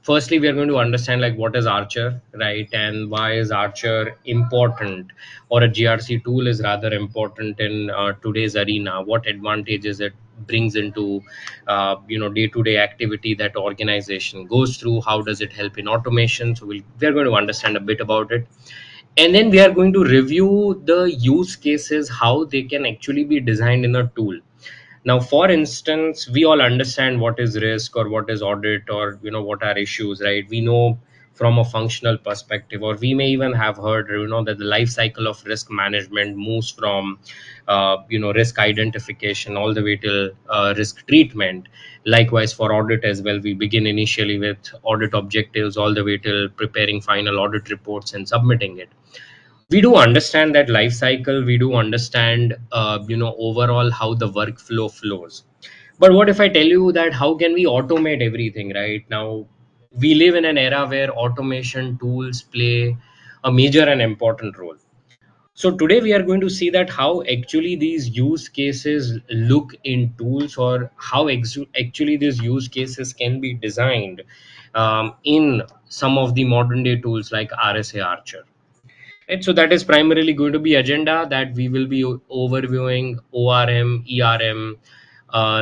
firstly, we are going to understand like what is Archer, right? And why is Archer important, or a GRC tool is rather important in today's arena? What advantages it brings into, day-to-day activity that organization goes through? How does it help in automation? So we are going to understand a bit about it. And then we are going to review the use cases, how they can actually be designed in a tool. Now, for instance, we all understand what is risk or what is audit, or what are issues, right? We know from a functional perspective, or we may even have heard that the life cycle of risk management moves from risk identification all the way till risk treatment. Likewise for audit as well, we begin initially with audit objectives all the way till preparing final audit reports and submitting it. We do understand that life cycle, we do understand overall how the workflow flows. But what if I tell you that how can we automate everything? Right now we live in an era where automation tools play a major and important role. So today we are going to see that how actually these use cases look in tools, or how actually these use cases can be designed in some of the modern day tools like RSA Archer. Right, so that is primarily going to be agenda, that we will be overviewing ORM, ERM,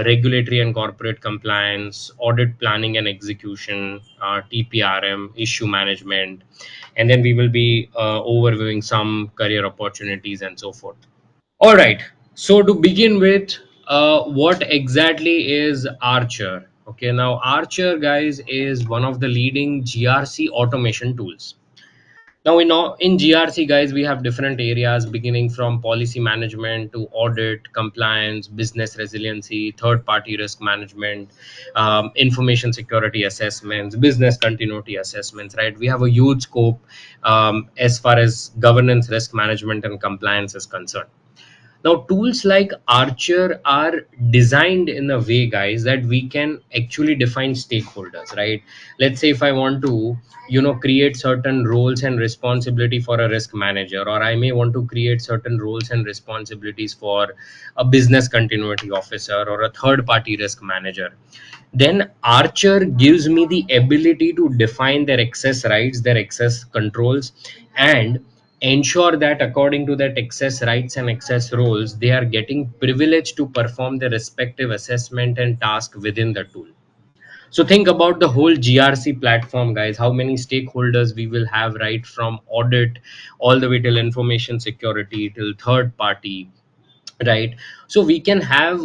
regulatory and corporate compliance, audit planning and execution, TPRM, issue management, and then we will be overviewing some career opportunities and so forth. All right. So to begin with, what exactly is Archer? Okay, now Archer, guys, is one of the leading GRC automation tools. Now we know in GRC, guys, we have different areas beginning from policy management to audit, compliance, business resiliency, third-party risk management, information security assessments, business continuity assessments, right? We have a huge scope as far as governance, risk management, and compliance is concerned. Now, tools like Archer are designed in a way, guys, that we can actually define stakeholders, right? Let's say if I want to, create certain roles and responsibility for a risk manager, or I may want to create certain roles and responsibilities for a business continuity officer or a third party risk manager. Then Archer gives me the ability to define their access rights, their access controls, and ensure that according to that access rights and access roles, they are getting privilege to perform their respective assessment and task within the tool. So think about the whole GRC platform, guys, how many stakeholders we will have, right? From audit all the way till information security till third party, right? So we can have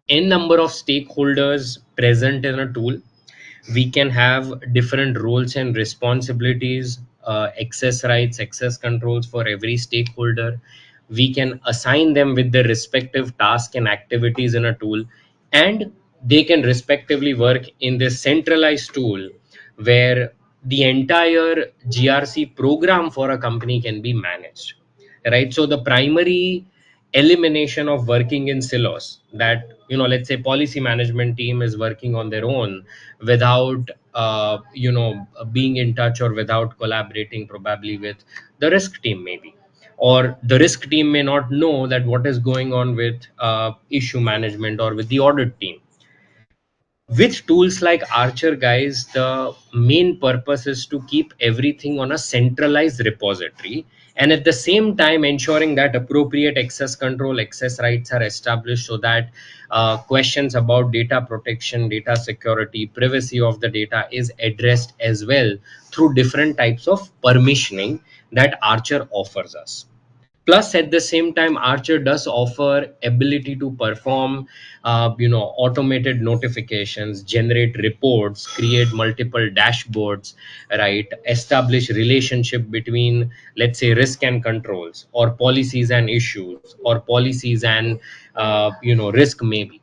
n number of stakeholders present in a tool. We can have different roles and responsibilities, access rights, access controls for every stakeholder. We can assign them with their respective tasks and activities in a tool, and they can respectively work in this centralized tool where the entire GRC program for a company can be managed, right? So the primary elimination of working in silos, that let's say policy management team is working on their own without being in touch, or without collaborating probably with the risk team maybe, or the risk team may not know that what is going on with issue management or with the audit team. With tools like Archer, guys, the main purpose is to keep everything on a centralized repository, and at the same time ensuring that appropriate access control, access rights are established, so that questions about data protection, data security, privacy of the data is addressed as well through different types of permissioning that Archer offers us. Plus at the same time, Archer does offer ability to perform automated notifications, generate reports, create multiple dashboards, right? Establish relationship between, let's say, risk and controls, or policies and issues, or policies and risk maybe.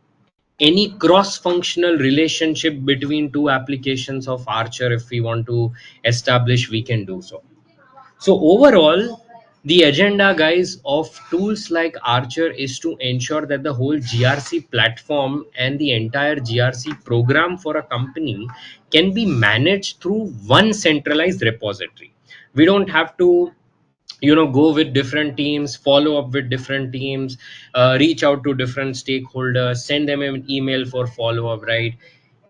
Any cross functional relationship between two applications of Archer, if we want to establish, we can do so. So overall, the agenda, guys, of tools like Archer is to ensure that the whole GRC platform and the entire GRC program for a company can be managed through one centralized repository. We don't have to go with different teams, follow up with different teams, reach out to different stakeholders, send them an email for follow up, right?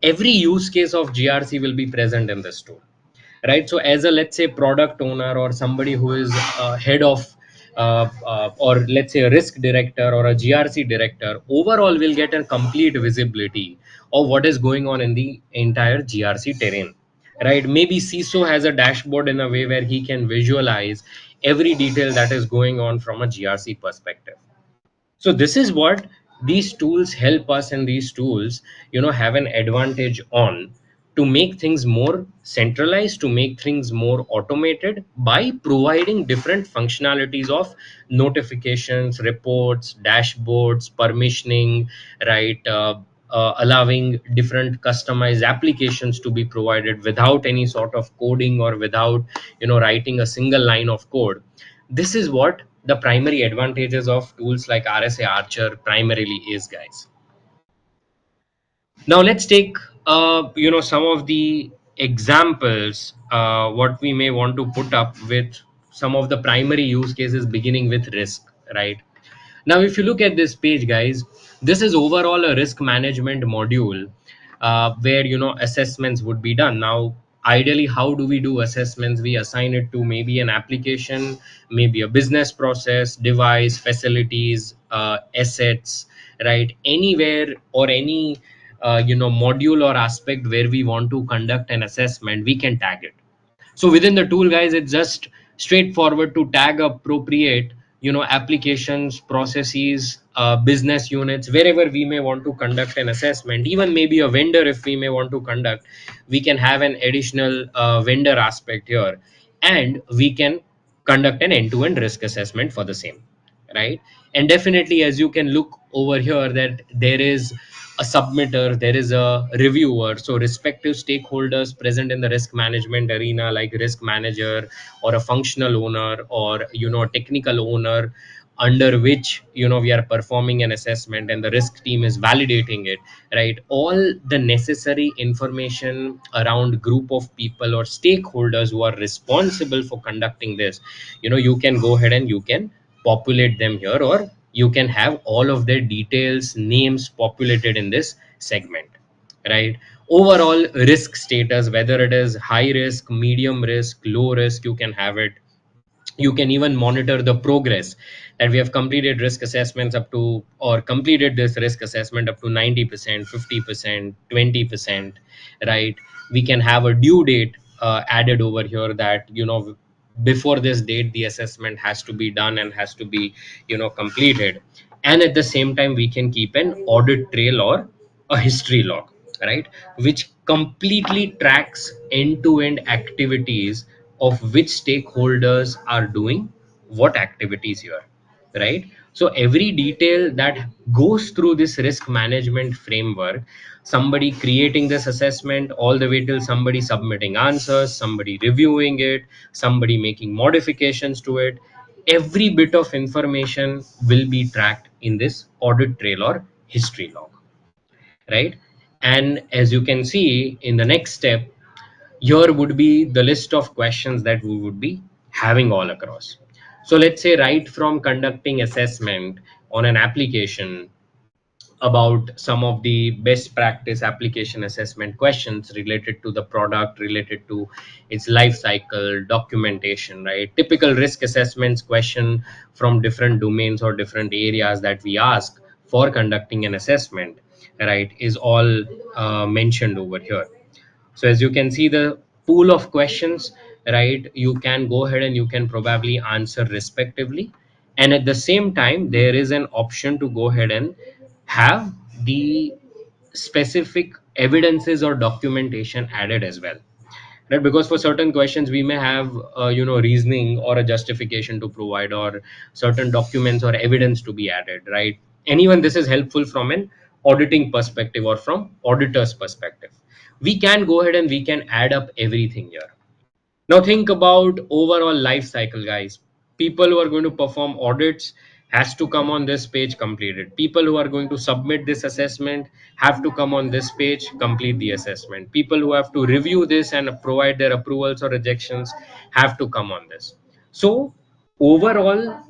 every use case of GRC will be present in this tool, right? So as a, let's say, product owner or somebody who is head of or let's say a risk director or a GRC director, overall will get a complete visibility of what is going on in the entire GRC terrain, right? Maybe CISO has a dashboard in a way where he can visualize every detail that is going on from a GRC perspective. So this is what these tools help us, and these tools, have an advantage on, to make things more centralized, to make things more automated by providing different functionalities of notifications, reports, dashboards, permissioning, right? Allowing different customized applications to be provided without any sort of coding or without writing a single line of code. This is what the primary advantages of tools like RSA Archer primarily is, guys. Now let's take some of the examples what we may want to put up with some of the primary use cases, beginning with risk, right? Now, if you look at this page, guys, this is overall a risk management module where assessments would be done. Now, ideally, how do we do assessments? We assign it to maybe an application, maybe a business process, device, facilities, assets, right? Anywhere or any module or aspect where we want to conduct an assessment, we can tag it. So within the tool, guys, it's just straightforward to tag appropriate applications, processes, business units, wherever we may want to conduct an assessment. Even maybe a vendor, if we may want to conduct, we can have an additional vendor aspect here, and we can conduct an end-to-end risk assessment for the same, right? And definitely, as you can look over here, that there is a submitter, there is a reviewer. So respective stakeholders present in the risk management arena, like risk manager or a functional owner or a technical owner, under which we are performing an assessment and the risk team is validating it, right? All the necessary information around group of people or stakeholders who are responsible for conducting this, you can go ahead and you can populate them here, or you can have all of their details, names populated in this segment, right? Overall risk status, whether it is high risk, medium risk, low risk, you can have it. You can even monitor the progress, that we have completed risk assessments up to, or completed this risk assessment up to 90%, 50%, 20%, right? We can have a due date added over here, that before this date the assessment has to be done and has to be completed. And at the same time, we can keep an audit trail or a history log, right, which completely tracks end-to-end activities of which stakeholders are doing what activities here, right? So every detail that goes through this risk management framework, somebody creating this assessment all the way till somebody submitting answers, somebody reviewing it, somebody making modifications to it, every bit of information will be tracked in this audit trail or history log, right? And as you can see in the next step, here would be the list of questions that we would be having all across. So let's say, right from conducting assessment on an application, about some of the best practice application assessment questions related to the product, related to its life cycle, documentation, right? Typical risk assessments question from different domains or different areas that we ask for conducting an assessment, right, is all mentioned over here. So as you can see, the pool of questions, right, you can go ahead and you can probably answer respectively. And at the same time, there is an option to go ahead and have the specific evidences or documentation added as well, right? Because for certain questions we may have reasoning or a justification to provide, or certain documents or evidence to be added, right? And even this is helpful from an auditing perspective or from auditor's perspective. We can go ahead and we can add up everything here. Now think about overall life cycle, guys. People who are going to perform audits has to come on this page completed. People who are going to submit this assessment have to come on this page, complete the assessment. People who have to review this and provide their approvals or rejections have to come on this. So overall,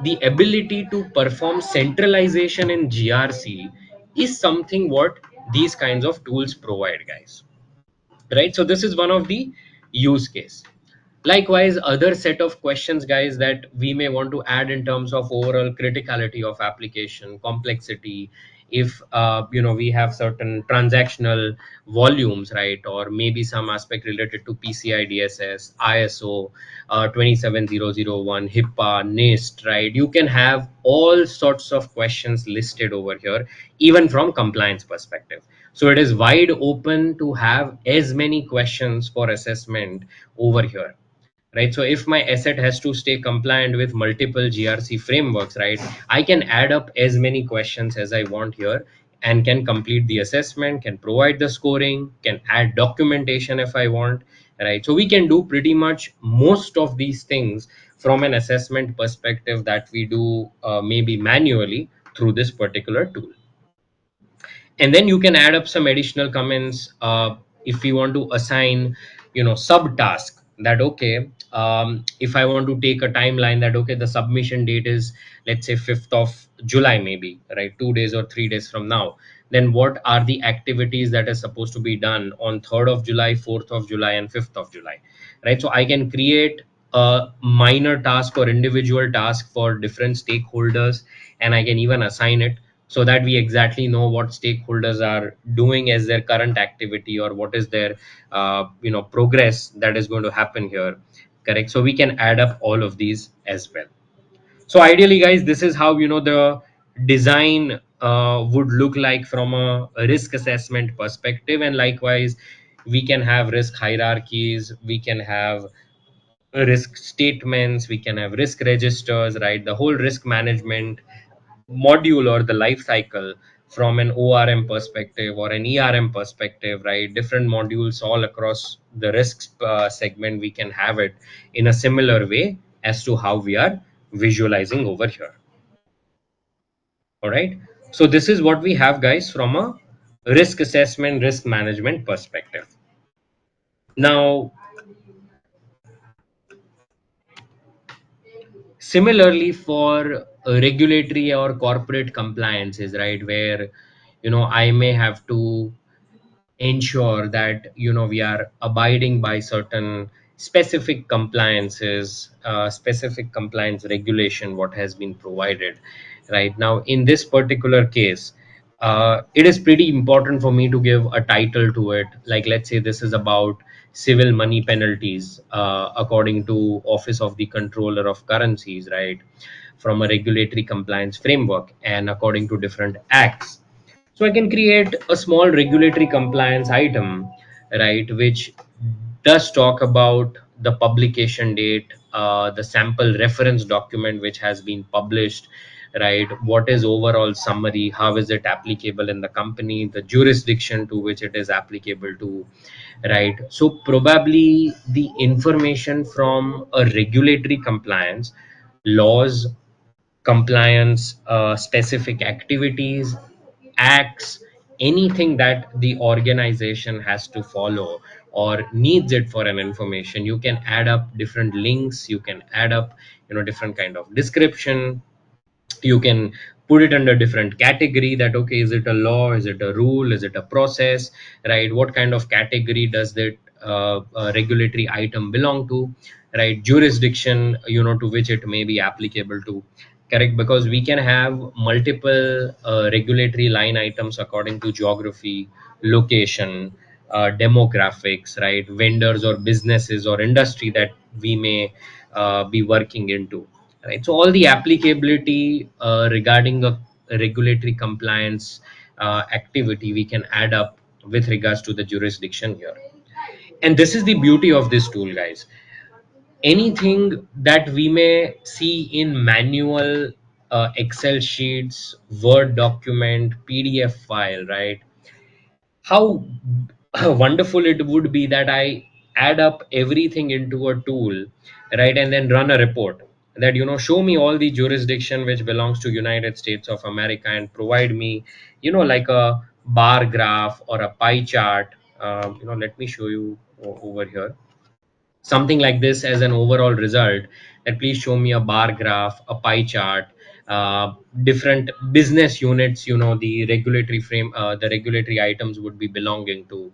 the ability to perform centralization in GRC is something what these kinds of tools provide, guys, right? So this is one of the use case. Likewise, other set of questions, guys, that we may want to add in terms of overall criticality of application, complexity. If we have certain transactional volumes, right, or maybe some aspect related to PCI DSS, ISO 27001, HIPAA, NIST, right? You can have all sorts of questions listed over here, even from compliance perspective. So it is wide open to have as many questions for assessment over here, right? So if my asset has to stay compliant with multiple GRC frameworks, right, I can add up as many questions as I want here and can complete the assessment, can provide the scoring, can add documentation if I want, right? So we can do pretty much most of these things from an assessment perspective that we do maybe manually through this particular tool. And then you can add up some additional comments if you want to assign subtask that, okay, if I want to take a timeline that, okay, the submission date is, let's say, 5th of July, maybe, right, 2 days or 3 days from now, then what are the activities that is supposed to be done on 3rd of July, 4th of July, and 5th of July, right? So I can create a minor task or individual task for different stakeholders, and I can even assign it so that we exactly know what stakeholders are doing as their current activity, or what is their progress that is going to happen here, correct? So we can add up all of these as well. So ideally, guys, this is how the design would look like from a risk assessment perspective. And likewise, we can have risk hierarchies, we can have risk statements, we can have risk registers, right? The whole risk management module or the life cycle from an ORM perspective or an ERM perspective, right? Different modules all across the risk segment, we can have it in a similar way as to how we are visualizing over here. All right. So this is what we have, guys, from a risk assessment, risk management perspective. Now, similarly for regulatory or corporate compliances, right, where I may have to ensure that we are abiding by certain specific compliances, specific compliance regulation what has been provided. Right now, in this particular case, it is pretty important for me to give a title to it, like, let's say this is about civil money penalties according to Office of the Controller of Currencies, right, from a regulatory compliance framework and according to different acts. So I can create a small regulatory compliance item, right, which does talk about the publication date, the sample reference document which has been published, right? What is overall summary? How is it applicable in the company? The jurisdiction to which it is applicable to, right? So probably the information from a regulatory compliance, laws, compliance, specific activities, acts, anything that the organization has to follow or needs it for an information. You can add up different links, you can add up different kind of description, you can put it under different category that, okay, is it a law, is it a rule, is it a process, right? What kind of category does that regulatory item belong to, right? Jurisdiction to which it may be applicable to, correct? Because we can have multiple regulatory line items according to geography, location, demographics, right? Vendors or businesses or industry that we may be working into, right? So all the applicability regarding the regulatory compliance activity we can add up with regards to the jurisdiction here. And this is the beauty of this tool, guys. Anything that we may see in manual Excel sheets, Word document, PDF file, right? How wonderful it would be that I add up everything into a tool, right, and then run a report that, show me all the jurisdiction which belongs to United States of America, and provide me like a bar graph or a pie chart. Let me show you over here something like this as an overall result, that please show me a bar graph, a pie chart, different business units, the regulatory the regulatory items would be belonging to.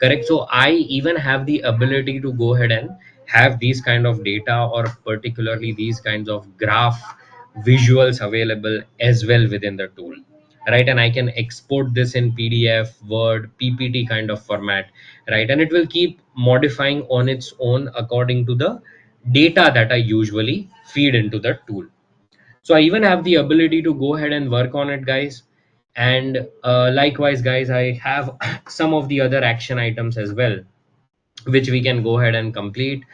Correct. So I even have the ability to go ahead and have these kind of data, or particularly these kinds of graph visuals available as well within the tool, right? And I can export this in PDF, Word, PPT kind of format, right? And it will keep modifying on its own according to the data that I usually feed into the tool. So I even have the ability to go ahead and work on it, guys. And likewise, guys, I have some of the other action items as well, which we can go ahead and complete,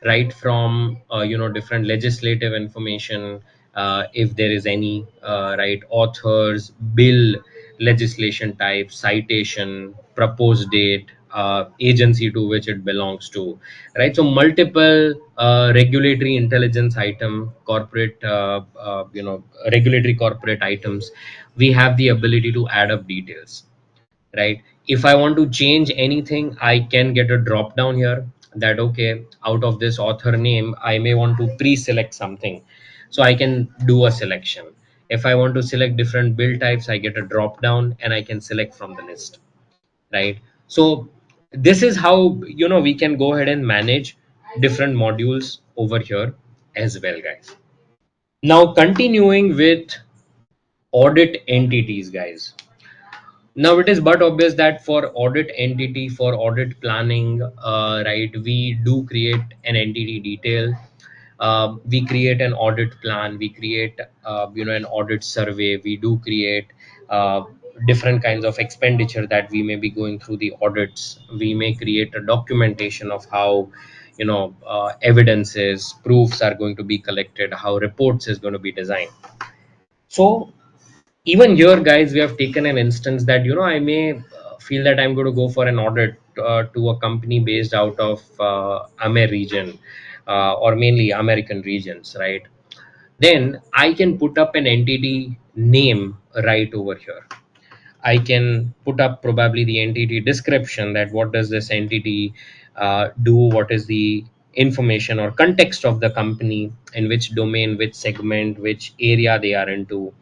right? From different legislative information, if there is any, right? Authors, bill, legislation type, citation, proposed date, agency to which it belongs to, right? So multiple regulatory intelligence item, corporate regulatory corporate items, we have the ability to add up details, right? If I want to change anything, I can get a drop down here, that okay, out of this author name I may want to pre-select something, so I can do a selection. If I want to select different bill types, I get a drop down and I can select from the list, right? So this is how we can go ahead and manage different modules over here as well, guys. Now continuing with audit entities, guys. Now it is but obvious that for audit entity, for audit planning, right, we do create an entity detail. We create an audit plan, we create an audit survey, we do create different kinds of expenditure that we may be going through the audits. We may create a documentation of how evidences, proofs are going to be collected, how reports is going to be designed. So even here, guys, we have taken an instance that I may feel that I'm going to go for an audit to a company based out of AMER region, or mainly American regions, right? Then I can put up an entity name right over here. I can put up probably the entity description, that what does this entity do, what is the information or context of the company, in which domain, which segment, which area they are into,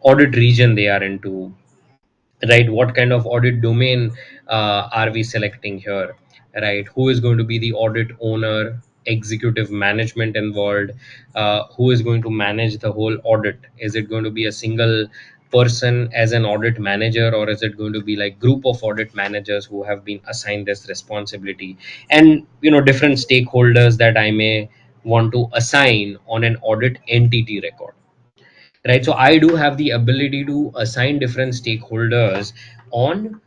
audit region they are into, right? What kind of audit domain are we selecting here, right? Who is going to be the audit owner, executive management involved, who is going to manage the whole audit? Is it going to be a single person as an audit manager, or is it going to be like group of audit managers who have been assigned this responsibility? And different stakeholders that I may want to assign on an audit entity record, right? So I do have the ability to assign different stakeholders on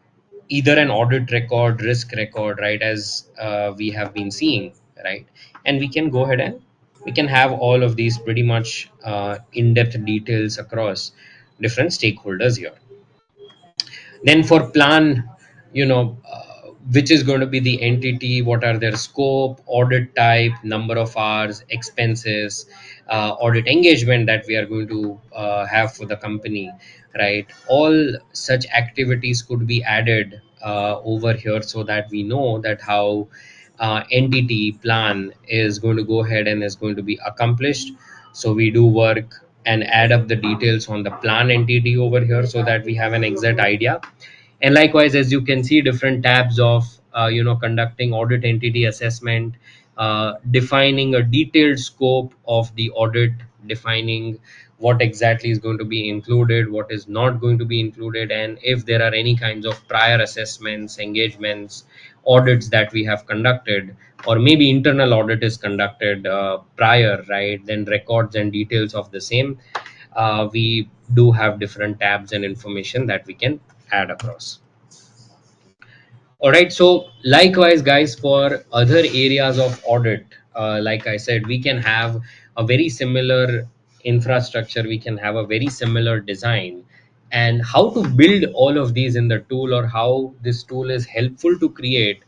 either an audit record, risk record, right? As we have been seeing, right? And we can go ahead and we can have all of these pretty much in-depth details across different stakeholders here. Then for plan, which is going to be the entity, what are their scope, audit type, number of hours, expenses, audit engagement that we are going to have for the company, right? All such activities could be added over here, so that we know that how entity plan is going to go ahead and is going to be accomplished. So we do work and add up the details on the plan entity over here, so that we have an exact idea. And likewise, as you can see, different tabs of conducting audit entity assessment, defining a detailed scope of the audit, defining what exactly is going to be included, what is not going to be included, and if there are any kinds of prior assessments, engagements, audits that we have conducted, or maybe internal audit is conducted prior, right? Then records and details of the same. We do have different tabs and information that we can add across. All right. So likewise, guys, for other areas of audit, like I said, we can have a very similar infrastructure. We can have a very similar design, and how to build all of these in the tool, or how this tool is helpful to create,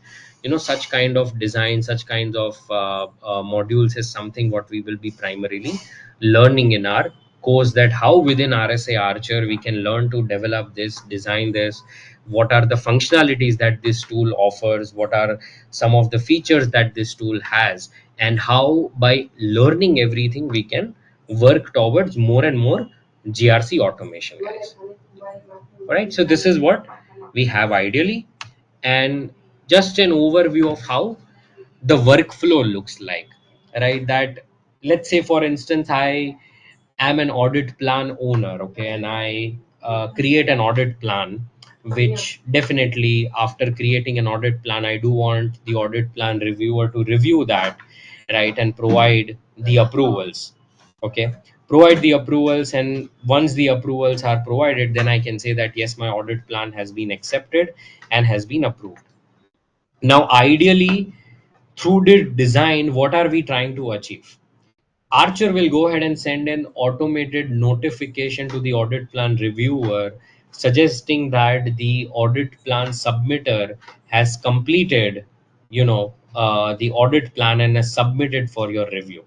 such kind of design, such kinds of modules, is something what we will be primarily learning in our course. That how within RSA Archer we can learn to develop this, design this, what are the functionalities that this tool offers, what are some of the features that this tool has, and how by learning everything we can work towards more and more GRC automation, guys. All right, so this is what we have ideally, and just an overview of how the workflow looks like, right? That, let's say for instance, I am an audit plan owner, okay, and I create an audit plan, which definitely after creating an audit plan, I do want the audit plan reviewer to review that, right, and provide the approvals. Okay, provide the approvals, and once the approvals are provided, then I can say that yes, my audit plan has been accepted and has been approved. Now ideally, through the design, what are we trying to achieve? Archer will go ahead and send an automated notification to the audit plan reviewer suggesting that the audit plan submitter has completed, the audit plan and has submitted for your review,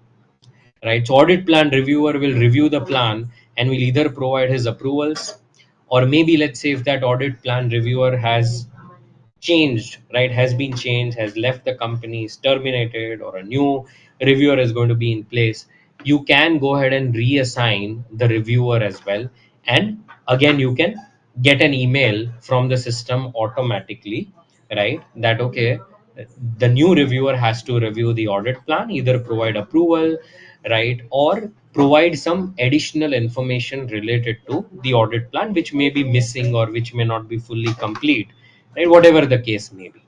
right? So audit plan reviewer will review the plan and will either provide his approvals, or maybe let's say if that audit plan reviewer has changed, right, has been changed, has left the company, is terminated, or a new reviewer is going to be in place, you can go ahead and reassign the reviewer as well. And again, you can get an email from the system automatically, right, that okay, the new reviewer has to review the audit plan, either provide approval, right, or provide some additional information related to the audit plan which may be missing or which may not be fully complete, right, whatever the case may be,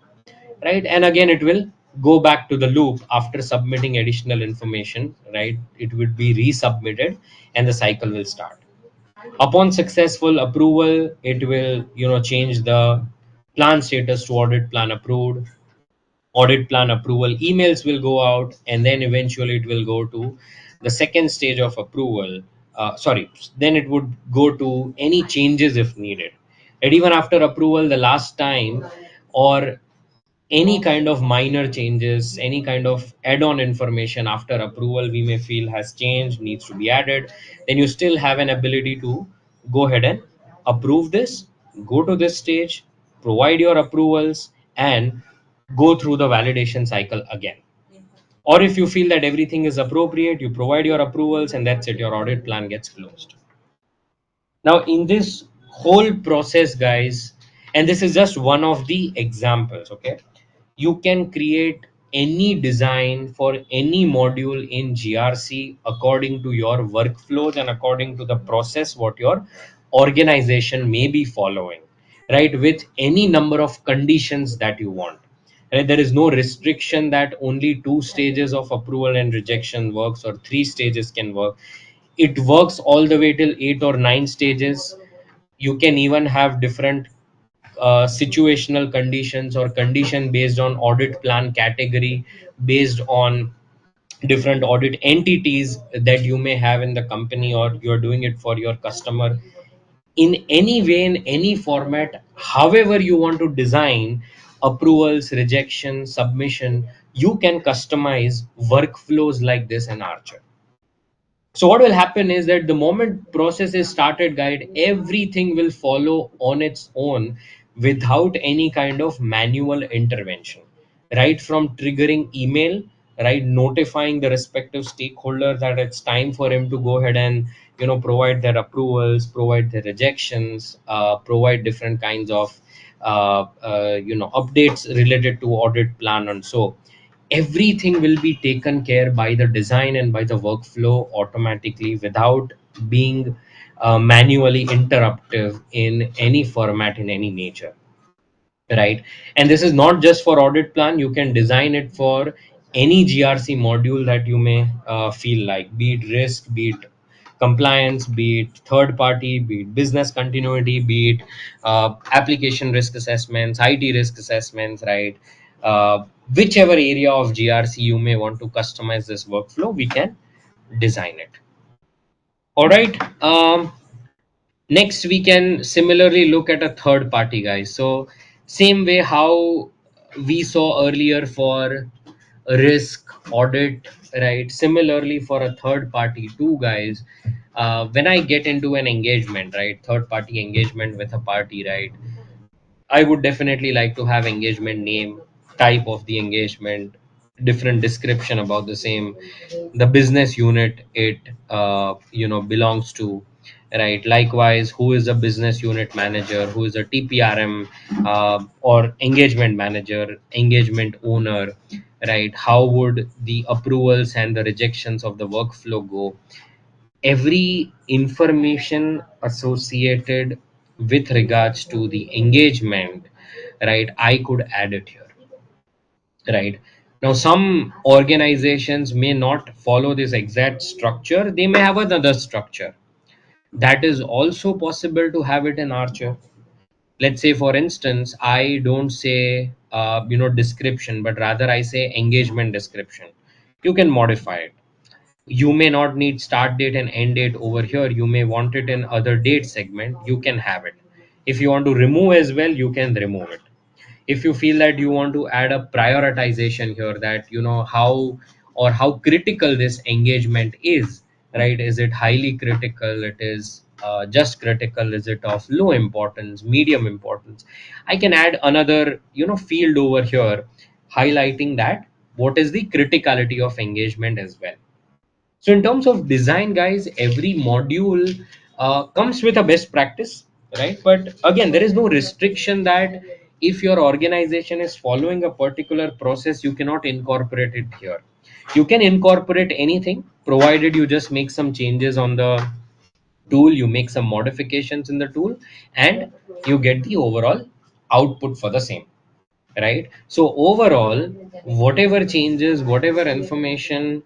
right. And again, it will go back to the loop after submitting additional information, right, it would be resubmitted and the cycle will start. Upon successful approval, it will change the plan status to audit plan approved. Audit plan approval emails will go out, and then eventually it will go to the second stage of approval. Sorry, then it would go to any changes if needed. And even after approval, the last time, or any kind of minor changes, any kind of add-on information after approval we may feel has changed, needs to be added, then you still have an ability to go ahead and approve this, go to this stage, provide your approvals, and go through the validation cycle again. Or if you feel that everything is appropriate, you provide your approvals, and that's it, your audit plan gets closed. Now, in this whole process, guys, and this is just one of the examples, okay, you can create any design for any module in GRC according to your workflows and according to the process what your organization may be following, right, with any number of conditions that you want. Right? There is no restriction that only 2 stages of approval and rejection works or 3 stages can work. It works all the way till 8 or 9 stages. You can even have different situational conditions or condition based on audit plan category, based on different audit entities that you may have in the company, or you're doing it for your customer. In any way, in any format, however you want to design approvals, rejection, submission, you can customize workflows like this in Archer. So what will happen is that the moment process is started, guide, everything will follow on its own without any kind of manual intervention. Right from triggering email, right, notifying the respective stakeholder that it's time for him to go ahead and provide their approvals, provide their rejections, provide different kinds of updates related to audit plan, and so everything will be taken care by the design and by the workflow automatically without being manually interruptive in any format, in any nature, right. And this is not just for audit plan, you can design it for any GRC module that you may feel like, be it risk, be it compliance, be it third party, be it business continuity, be it application risk assessments, IT risk assessments, right. Whichever area of GRC you may want to customize this workflow, we can design it. All right. Next, we can similarly look at a third party, guys. So same way how we saw earlier for risk audit, right? Similarly for a third party too, guys. When I get into an engagement, right, third party engagement with a party, right, I would definitely like to have engagement name, type of the engagement, different description about the same, the business unit it belongs to, right? Likewise, who is a business unit manager, who is a TPRM, or engagement manager, engagement owner, right? How would the approvals and the rejections of the workflow go? Every information associated with regards to the engagement, right, I could add it here, right? Now some organizations may not follow this exact structure, they may have another structure. That is also possible to have it in Archer. Let's say for instance, I don't say description, but rather I say engagement description. You can modify it. You may not need start date and end date over here, you may want it in other date segment, you can have it. If you want to remove as well, you can remove it. If you feel that you want to add a prioritization here, that how or how critical this engagement is, right? Is it highly critical, it is just critical, is it of low importance, medium importance? I can add another field over here, highlighting that what is the criticality of engagement as well. So in terms of design, guys, every module comes with a best practice, right? But again, there is no restriction that if your organization is following a particular process, you cannot incorporate it here. You can incorporate anything provided you just make some changes on the tool, you make some modifications in the tool, and you get the overall output for the same, right? So overall, whatever changes, whatever information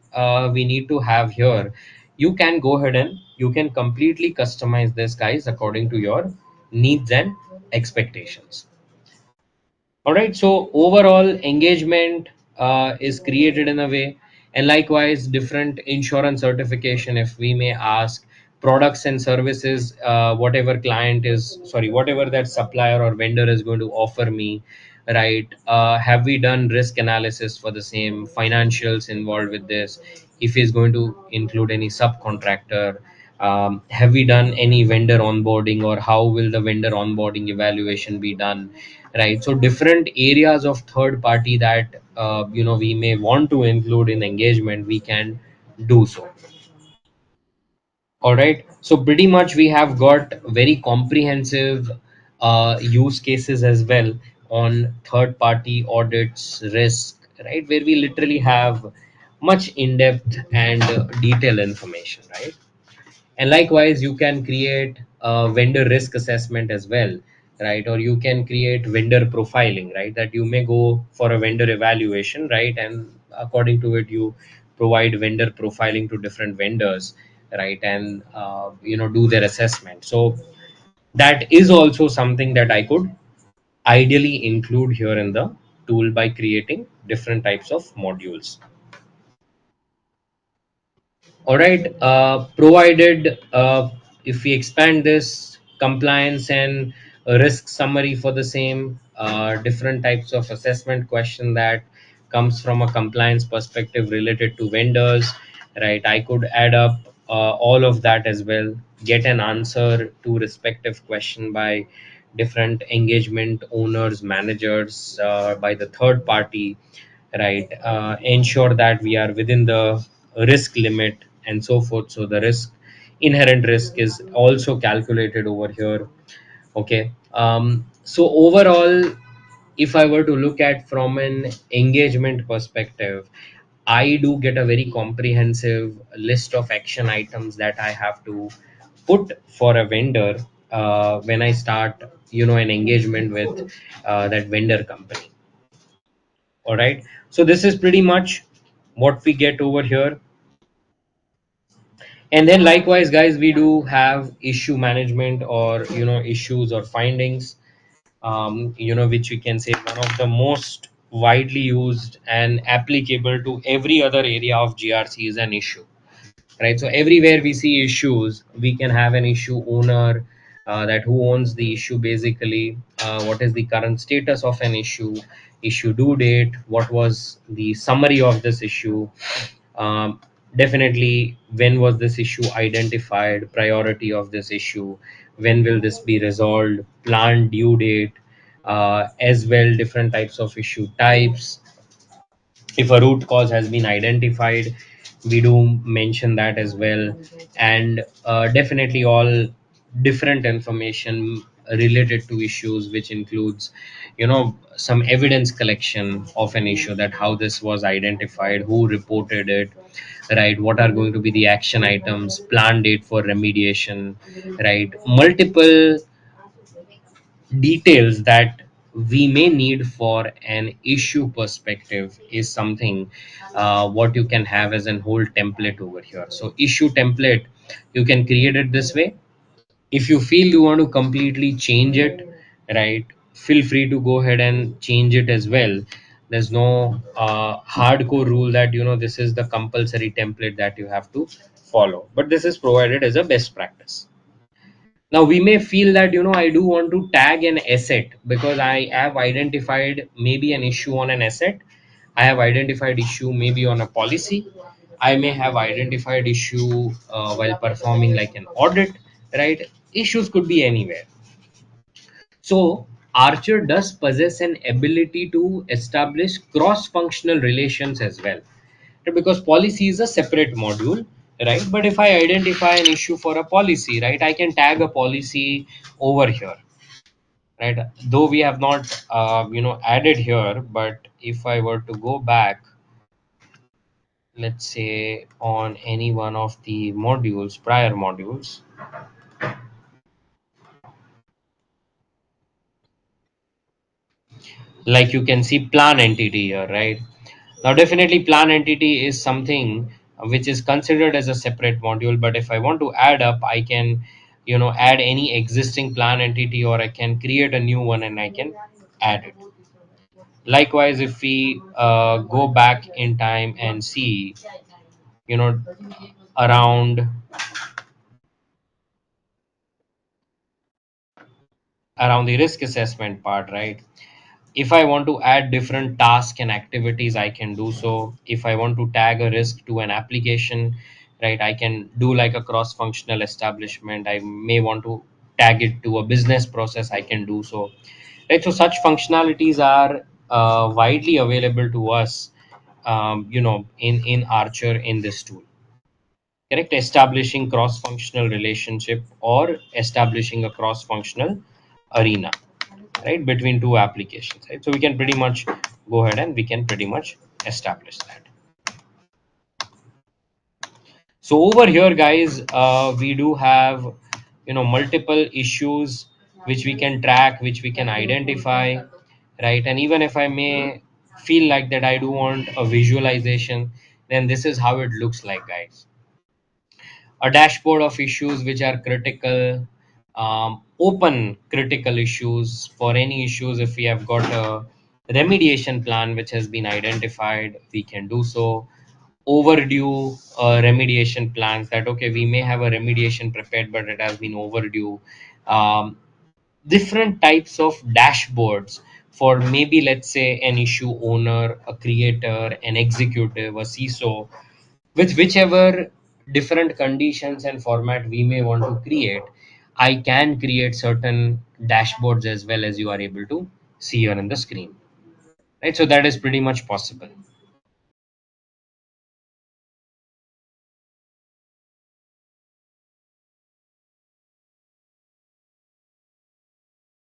we need to have here, you can go ahead and you can completely customize this, guys, according to your needs and expectations. All right, so overall engagement is created in a way, and likewise different insurance certification, if we may ask, products and services, whatever client is, sorry, whatever that supplier or vendor is going to offer me, right? Have we done risk analysis for the same, financials involved with this, if he's going to include any subcontractor, have we done any vendor onboarding, or how will the vendor onboarding evaluation be done, right? So different areas of third party that we may want to include in engagement, we can do so. All right, so pretty much we have got very comprehensive use cases as well on third party audits, risk, right, where we literally have much in-depth and detailed information, right? And likewise, you can create a vendor risk assessment as well, right? Or you can create vendor profiling, right? That you may go for a vendor evaluation, right? And according to it, you provide vendor profiling to different vendors, right? And do their assessment. So that is also something that I could ideally include here in the tool by creating different types of modules. All right, provided if we expand this compliance and risk summary for the same, different types of assessment question that comes from a compliance perspective related to vendors, right? I could add up all of that as well, get an answer to respective question by different engagement owners, managers, by the third party, right? Ensure that we are within the risk limit and so forth. So the risk, inherent risk, is also calculated over here. Okay. So overall, if I were to look at from an engagement perspective, I do get a very comprehensive list of action items that I have to put for a vendor when I start an engagement with that vendor company. All right, so this is pretty much what we get over here. And then likewise, guys, we do have issue management, or issues or findings, which we can say one of the most widely used and applicable to every other area of GRC is an issue, right? So everywhere we see issues, we can have an issue owner, that who owns the issue basically, what is the current status of an issue due date, what was the summary of this issue, um, definitely when was this issue identified, priority of this issue, when will this be resolved, planned due date, as well different types of issue types, if a root cause has been identified, we do mention that as well. And definitely all different information related to issues, which includes, some evidence collection of an issue, that how this was identified, who reported it, right, what are going to be the action items, plan date for remediation, right, multiple details that we may need for an issue perspective is something what you can have as a whole template over here. So issue template, you can create it this way. If you feel you want to completely change it, right, feel free to go ahead and change it as well. There's no hardcore rule that this is the compulsory template that you have to follow, but this is provided as a best practice. Now we may feel that I do want to tag an asset because I have identified maybe an issue on an asset, I have identified issue maybe on a policy, I may have identified issue while performing like an audit, right? Issues could be anywhere. So Archer does possess an ability to establish cross functional relations as well, right? Because policy is a separate module, right? But if I identify an issue for a policy, right, I can tag a policy over here, right? Though we have not added here, but if I were to go back, let's say on any one of the modules, prior modules, like you can see plan entity here, right? Now definitely plan entity is something which is considered as a separate module, but if I want to add up, I can add any existing plan entity, or I can create a new one and I can add it. Likewise, if we go back in time and see, you know around the risk assessment part, right? If I want to add different tasks and activities, I can do so. If I want to tag a risk to an application, right, I can do like a cross functional establishment. I may want to tag it to a business process, I can do so, right? So such functionalities are widely available to us, in Archer, in this tool. Correct, establishing cross functional relationship or establishing a cross functional arena, right, between two applications, right? So we can pretty much go ahead and we can pretty much establish that. So over here, guys, we do have multiple issues which we can track, which we can identify, right? And even if I may feel like that I do want a visualization, then this is how it looks like, guys. A dashboard of issues which are critical, open critical issues. For any issues, if we have got a remediation plan which has been identified, we can do so. Overdue remediation plans, that okay, we may have a remediation prepared but it has been overdue. Different types of dashboards for maybe, let's say, an issue owner, a creator, an executive, a CISO, with whichever different conditions and format we may want to create. I can create certain dashboards as well, as you are able to see here in the screen, right? So that is pretty much possible.